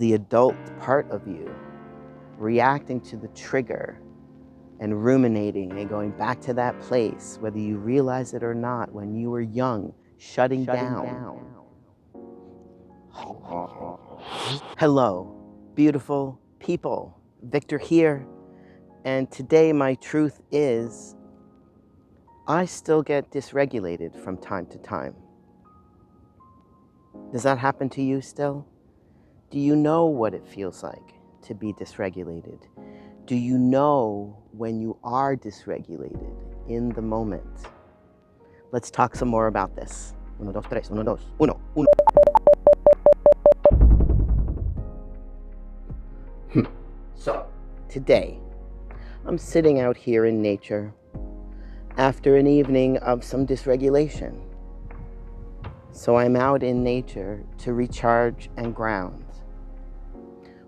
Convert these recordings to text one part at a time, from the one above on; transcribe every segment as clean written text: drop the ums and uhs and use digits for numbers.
The adult part of you reacting to the trigger and ruminating and going back to that place, whether you realize it or not, when you were young, shutting down. Hello, beautiful people. Victor here. And today my truth is, I still get dysregulated from time to time. Does that happen to you still? Do you know what it feels like to be dysregulated? Do you know when you are dysregulated in the moment? Let's talk some more about this. Uno, dos, tres. Uno, dos. Uno, uno. So, today, I'm sitting out here in nature after an evening of some dysregulation. So I'm out in nature to recharge and ground.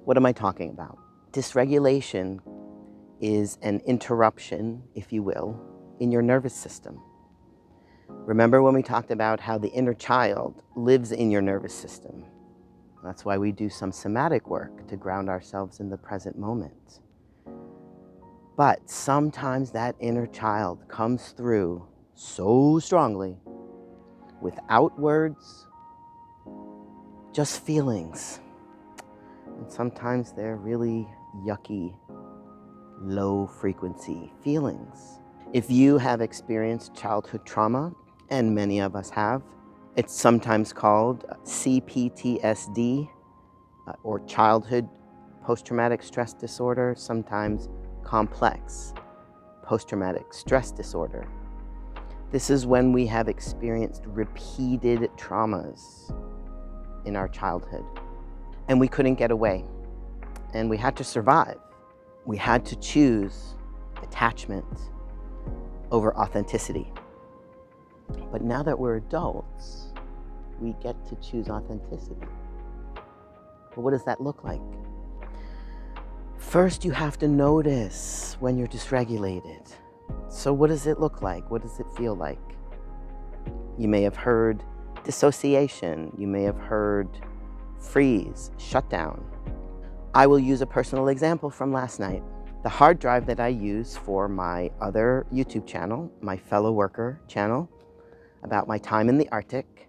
What am I talking about? Dysregulation is an interruption, if you will, in your nervous system. Remember when we talked about how the inner child lives in your nervous system? That's why we do some somatic work to ground ourselves in the present moment. But sometimes that inner child comes through so strongly without words, just feelings. And sometimes they're really yucky, low frequency feelings. If you have experienced childhood trauma, and many of us have, it's sometimes called CPTSD or childhood post-traumatic stress disorder, sometimes complex post-traumatic stress disorder. This is when we have experienced repeated traumas in our childhood and we couldn't get away and we had to survive. We had to choose attachment over authenticity. But now that we're adults, we get to choose authenticity. But what does that look like? First, you have to notice when you're dysregulated. So what does it look like? What does it feel like? You may have heard dissociation. You may have heard freeze, shutdown. I will use a personal example from last night. The hard drive that I use for my other YouTube channel, my fellow worker channel, about my time in the Arctic,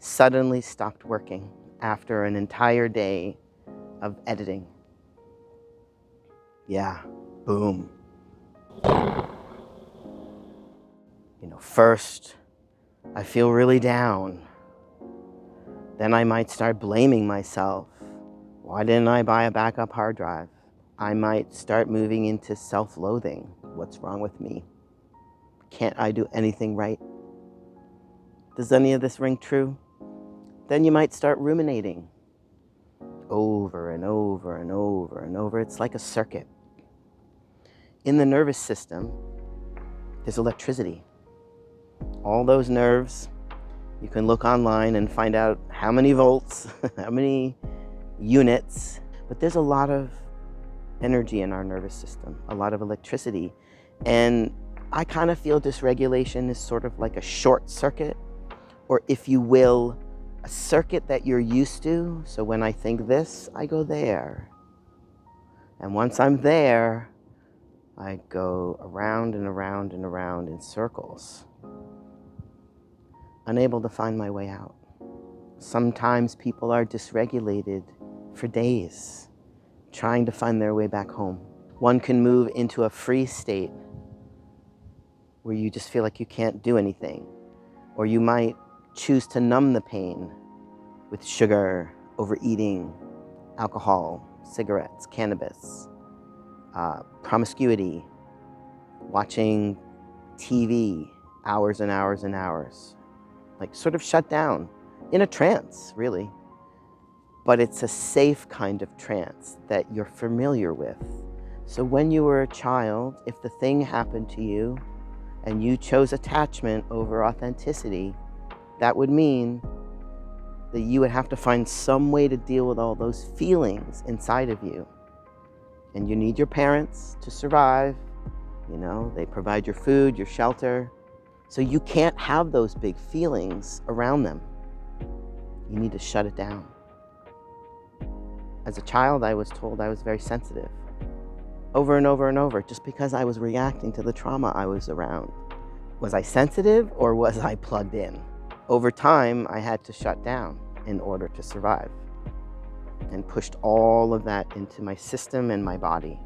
suddenly stopped working after an entire day of editing. Yeah, boom. First, I feel really down. Then I might start blaming myself. Why didn't I buy a backup hard drive? I might start moving into self-loathing. What's wrong with me? Can't I do anything right? Does any of this ring true? Then you might start ruminating over and over and over and over. It's like a circuit. In the nervous system, there's electricity. All those nerves, you can look online and find out how many volts, how many units, but there's a lot of energy in our nervous system, a lot of electricity. And I kind of feel dysregulation is sort of like a short circuit, or if you will, a circuit that you're used to. So when I think this, I go there. And once I'm there, I go around and around and around in circles, unable to find my way out. Sometimes people are dysregulated for days, trying to find their way back home. One can move into a freeze state where you just feel like you can't do anything, or you might choose to numb the pain with sugar, overeating, alcohol, cigarettes, cannabis, promiscuity, watching TV hours and hours and hours, like sort of shut down in a trance, really. But it's a safe kind of trance that you're familiar with. So when you were a child, if the thing happened to you and you chose attachment over authenticity, that would mean that you would have to find some way to deal with all those feelings inside of you. And you need your parents to survive. They provide your food, your shelter. So you can't have those big feelings around them. You need to shut it down. As a child, I was told I was very sensitive. Over and over and over, just because I was reacting to the trauma I was around. Was I sensitive or was I plugged in? Over time, I had to shut down in order to survive, and pushed all of that into my system and my body.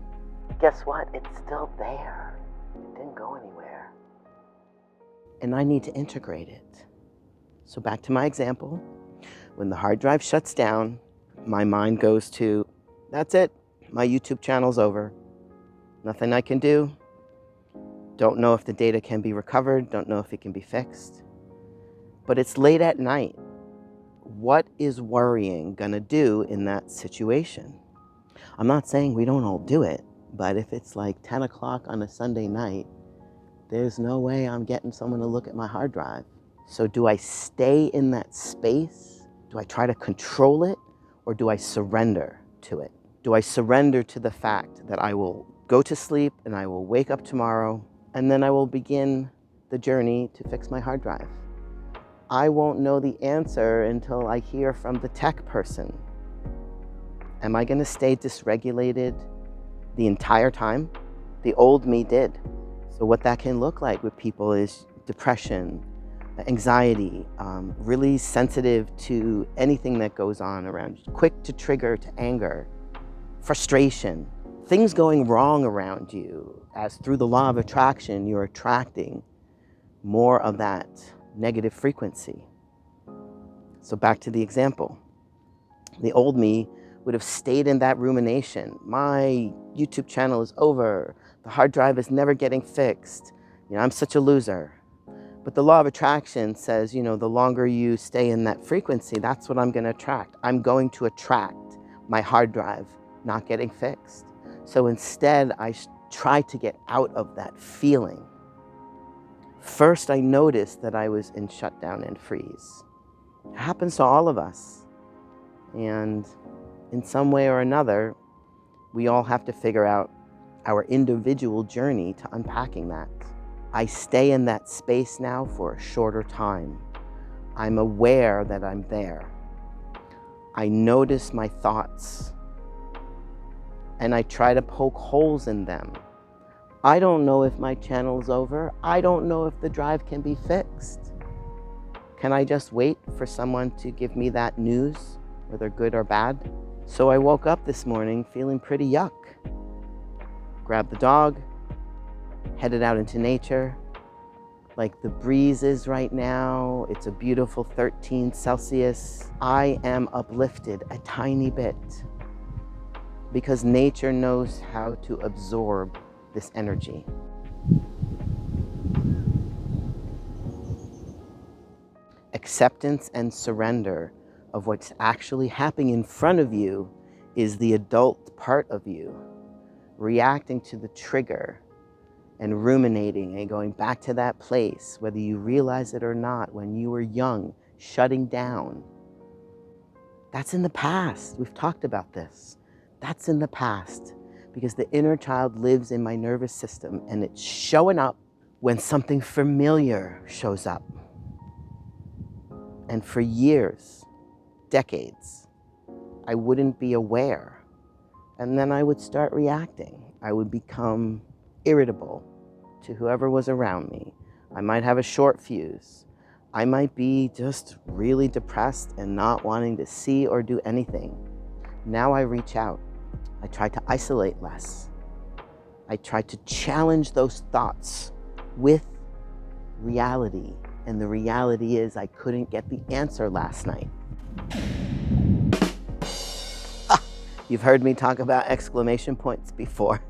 Guess what? It's still there. It didn't go anywhere. And I need to integrate it. So back to my example, when the hard drive shuts down, my mind goes to, that's it, my YouTube channel's over. Nothing I can do. Don't know if the data can be recovered, don't know if it can be fixed. But it's late at night. What is worrying gonna do in that situation? I'm not saying we don't all do it, but if it's like 10 o'clock on a Sunday night, there's no way I'm getting someone to look at my hard drive. So do I stay in that space? Do I try to control it, or do I surrender to it? Do I surrender to the fact that I will go to sleep and I will wake up tomorrow and then I will begin the journey to fix my hard drive? I won't know the answer until I hear from the tech person. Am I going to stay dysregulated the entire time? The old me did. So what that can look like with people is depression, anxiety, really sensitive to anything that goes on around you, quick to trigger to anger, frustration, things going wrong around you, as through the law of attraction, you're attracting more of that negative frequency. So back to the example. The old me would have stayed in that rumination. My YouTube channel is over. The hard drive is never getting fixed. I'm such a loser. But the law of attraction says, the longer you stay in that frequency, that's what I'm going to attract. I'm going to attract my hard drive not getting fixed. So instead, I try to get out of that feeling. First, I noticed that I was in shutdown and freeze. It happens to all of us. And in some way or another, we all have to figure out our individual journey to unpacking that. I stay in that space now for a shorter time. I'm aware that I'm there. I notice my thoughts and I try to poke holes in them. I don't know if my channel's over. I don't know if the drive can be fixed. Can I just wait for someone to give me that news, whether good or bad? So I woke up this morning feeling pretty yuck. Grabbed the dog, headed out into nature. Like the breeze is right now, it's a beautiful 13 Celsius. I am uplifted a tiny bit because nature knows how to absorb this energy. Acceptance and surrender of what's actually happening in front of you is the adult part of you, reacting to the trigger and ruminating and going back to that place, whether you realize it or not, when you were young, shutting down. That's in the past. We've talked about this. That's in the past because the inner child lives in my nervous system and it's showing up when something familiar shows up. And for years, decades, I wouldn't be aware. And then I would start reacting. I would become irritable to whoever was around me. I might have a short fuse. I might be just really depressed and not wanting to see or do anything. Now I reach out. I try to isolate less. I try to challenge those thoughts with reality. And the reality is I couldn't get the answer last night. You've heard me talk about exclamation points before.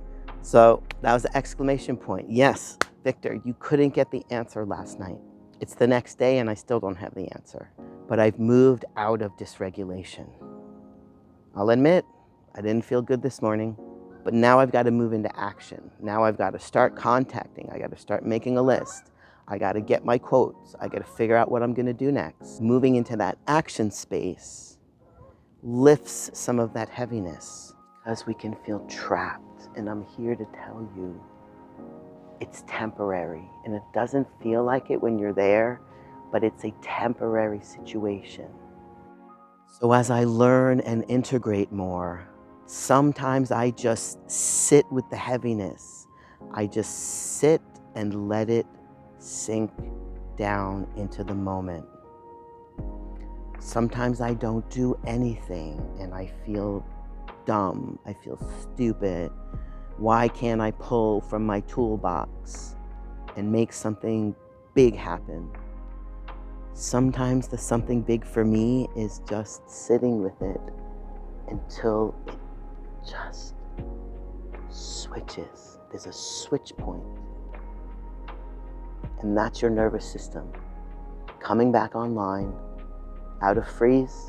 So that was the exclamation point. Yes, Victor, you couldn't get the answer last night. It's the next day and I still don't have the answer. But I've moved out of dysregulation. I'll admit, I didn't feel good this morning, but now I've got to move into action. Now I've got to start contacting. I got to start making a list. I got to get my quotes. I got to figure out what I'm going to do next. Moving into that action space lifts some of that heaviness because we can feel trapped. And I'm here to tell you, it's temporary. And it doesn't feel like it when you're there, but it's a temporary situation. So as I learn and integrate more, sometimes I just sit with the heaviness. I just sit and let it sink down into the moment. Sometimes I don't do anything and I feel dumb. I feel stupid. Why can't I pull from my toolbox and make something big happen? Sometimes the something big for me is just sitting with it until it just switches. There's a switch point. And that's your nervous system coming back online, out of freeze,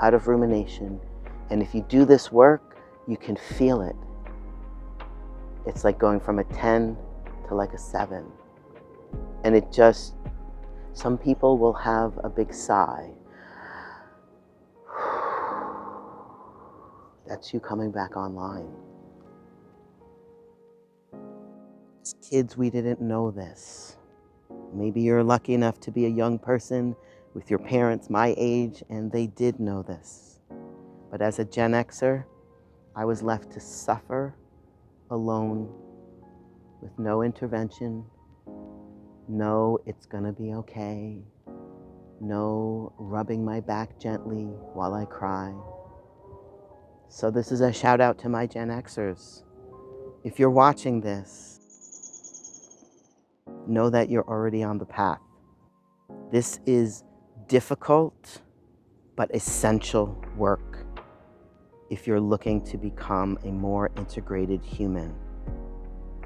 out of rumination. And if you do this work, you can feel it. It's like going from a 10 to like a 7. And it just, some people will have a big sigh. That's you coming back online. As kids, we didn't know this. Maybe you're lucky enough to be a young person with your parents my age, and they did know this. But as a Gen Xer, I was left to suffer alone with no intervention, no it's gonna be okay, no rubbing my back gently while I cry. So this is a shout out to my Gen Xers. If you're watching this, know that you're already on the path. This is difficult but essential work if you're looking to become a more integrated human.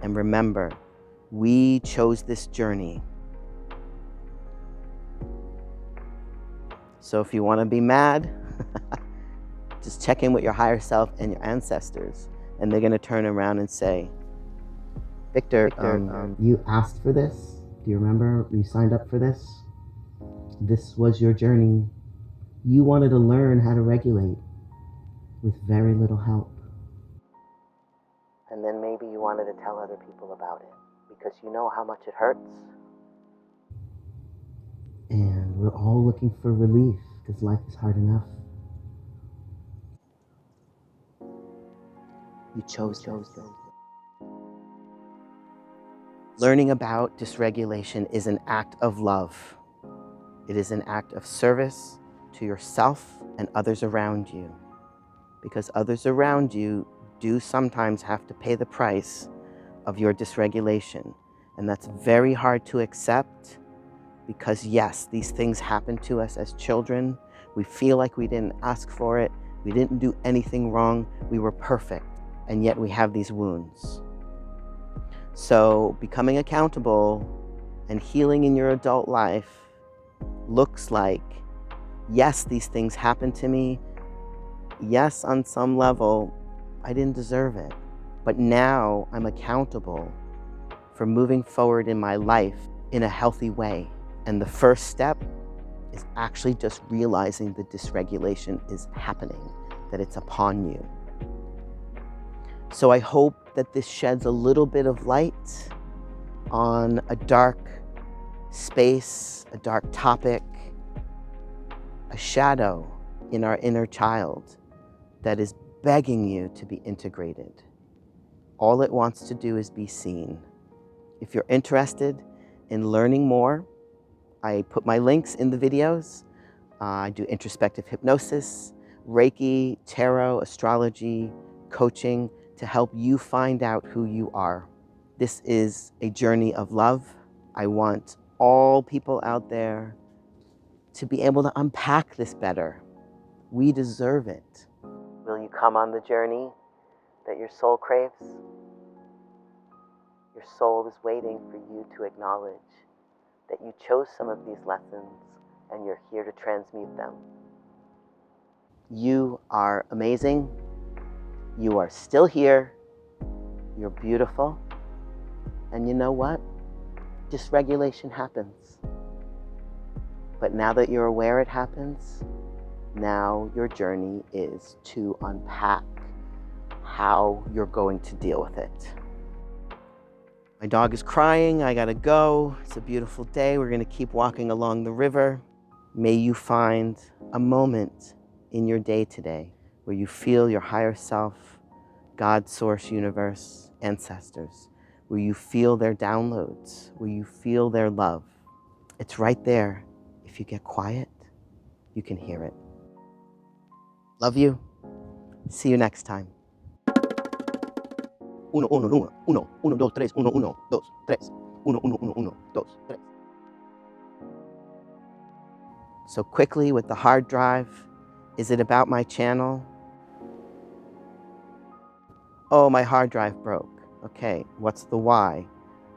And remember, we chose this journey. So if you want to be mad, just check in with your higher self and your ancestors, and they're going to turn around and say, Victor, you asked for this. Do you remember you signed up for this? This was your journey. You wanted to learn how to regulate with very little help. And then maybe you wanted to tell other people about it because you know how much it hurts. And we're all looking for relief because life is hard enough. You chose. Learning about dysregulation is an act of love. It is an act of service to yourself and others around you. Because others around you do sometimes have to pay the price of your dysregulation. And that's very hard to accept because yes, these things happen to us as children. We feel like we didn't ask for it. We didn't do anything wrong. We were perfect. And yet we have these wounds. So becoming accountable and healing in your adult life looks like, yes, these things happen to me. Yes, on some level, I didn't deserve it. But now I'm accountable for moving forward in my life in a healthy way. And the first step is actually just realizing the dysregulation is happening, that it's upon you. So I hope that this sheds a little bit of light on a dark space, a dark topic, a shadow in our inner child that is begging you to be integrated. All it wants to do is be seen. If you're interested in learning more, I put my links in the videos. I do introspective hypnosis, Reiki, tarot, astrology, coaching to help you find out who you are. This is a journey of love. I want all people out there to be able to unpack this better. We deserve it. Will you come on the journey that your soul craves? Your soul is waiting for you to acknowledge that you chose some of these lessons and you're here to transmute them. You are amazing. You are still here. You're beautiful. And you know what? Dysregulation happens. But now that you're aware it happens, now your journey is to unpack how you're going to deal with it. My dog is crying. I gotta go. It's a beautiful day. We're gonna keep walking along the river. May you find a moment in your day today where you feel your higher self, God, source, universe, ancestors, where you feel their downloads, where you feel their love. It's right there. If you get quiet, you can hear it. Love you. See you next time. Uno, uno, uno, uno, uno, dos, tres, uno, uno, dos, tres. Uno, uno, uno, uno, dos, tres. So quickly with the hard drive, is it about my channel? Oh, my hard drive broke. Okay, what's the why?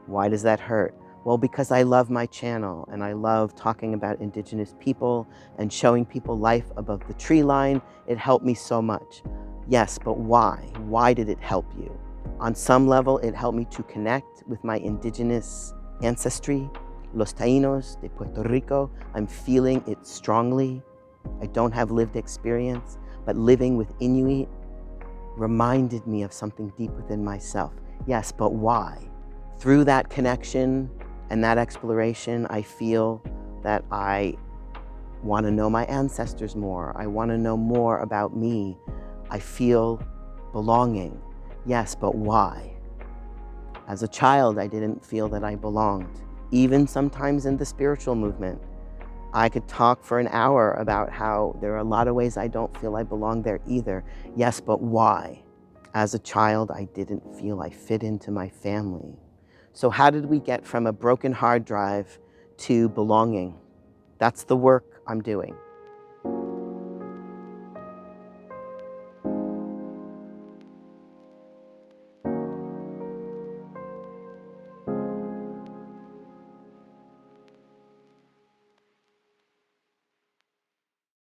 Why does that hurt? Well, because I love my channel and I love talking about Indigenous people and showing people life above the tree line. It helped me so much. Yes, but why? Why did it help you? On some level, it helped me to connect with my Indigenous ancestry, Los Taínos de Puerto Rico. I'm feeling it strongly. I don't have lived experience, but living with Inuit reminded me of something deep within myself. Yes, but why? Through that connection and that exploration, I feel that I want to know my ancestors more. I want to know more about me. I feel belonging. Yes, but why? As a child, I didn't feel that I belonged. Even sometimes in the spiritual movement, I could talk for an hour about how there are a lot of ways I don't feel I belong there either. Yes, but why? As a child, I didn't feel I fit into my family. So how did we get from a broken hard drive to belonging? That's the work I'm doing.